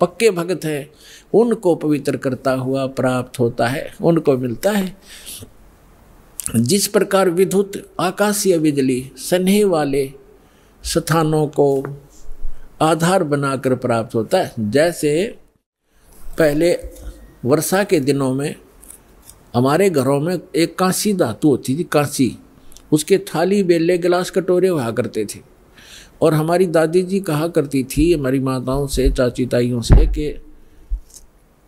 पक्के भक्त हैं, उनको पवित्र करता हुआ प्राप्त होता है, उनको मिलता है। जिस प्रकार विद्युत आकाशीय बिजली स्नेह वाले स्थानों को आधार बनाकर प्राप्त होता है, जैसे पहले वर्षा के दिनों में हमारे घरों में एक कांसी धातु होती थी, कांसी, उसके थाली बेले गिलास कटोरे हुआ करते थे। और हमारी दादी जी कहा करती थी हमारी माताओं से, चाची ताइयों से, कि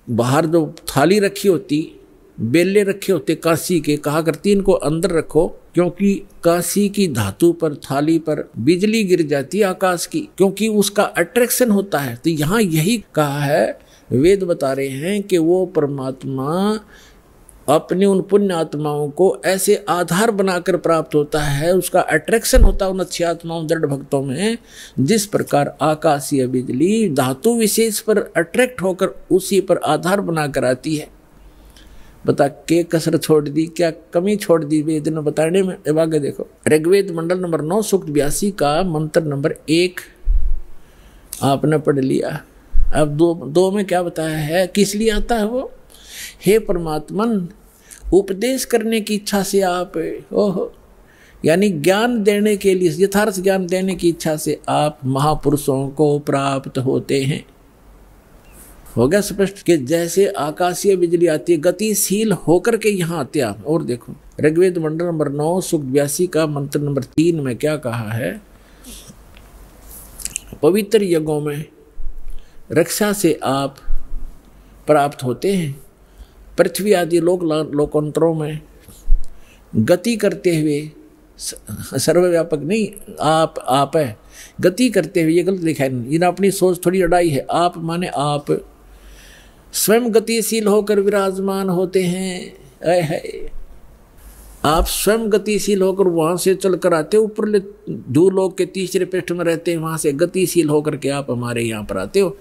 बाहर जो थाली रखी होती, बेले रखे होते कांसी के, कहा करती इनको अंदर रखो, क्योंकि कांसी की धातु पर, थाली पर बिजली गिर जाती है आकाश की, क्योंकि उसका अट्रैक्शन होता है। तो यहाँ यही कहा है, वेद बता रहे हैं कि वो परमात्मा अपने उन पुण्य आत्माओं को ऐसे आधार बनाकर प्राप्त होता है, उसका अट्रैक्शन होता है उन अच्छी आत्माओं, दृढ़ भक्तों में, जिस प्रकार आकाशीय बिजली धातु विशेष पर अट्रैक्ट होकर उसी पर आधार बनाकर आती है। बता के कसर छोड़ दी, क्या कमी छोड़ दी वेद ने बताने में। अब आगे देखो, ऋग्वेद मंडल नंबर 9 सूक्त 82 का मंत्र नंबर 1 आपने पढ़ लिया। अब दो में क्या बताया है, किस लिए आता है वो। हे परमात्मन, उपदेश करने की इच्छा से आप, ओहो, यानी ज्ञान देने के लिए, यथार्थ ज्ञान देने की इच्छा से आप महापुरुषों को प्राप्त होते हैं। हो गया स्पष्ट कि जैसे आकाशीय बिजली आती है, गतिशील होकर के यहाँ आते आप। और देखो ऋग्वेद मंडल नंबर 9 सूक्त 82 का मंत्र नंबर 3 में क्या कहा है, पवित्र यज्ञों में रक्षा से आप प्राप्त होते हैं, पृथ्वी आदि लोकांतरों में गति करते हुए, सर्वव्यापक नहीं, आप है, गति करते हुए, ये गलत लिखा है, इन अपनी सोच थोड़ी अड़ाई है। आप माने आप स्वयं गतिशील होकर विराजमान होते हैं। आप स्वयं गतिशील होकर वहां से चल कर आते हो, ऊपर भूलोक के तीसरे पृष्ठ में रहते हैं, वहां से गतिशील होकर के आप हमारे यहाँ पर आते हो।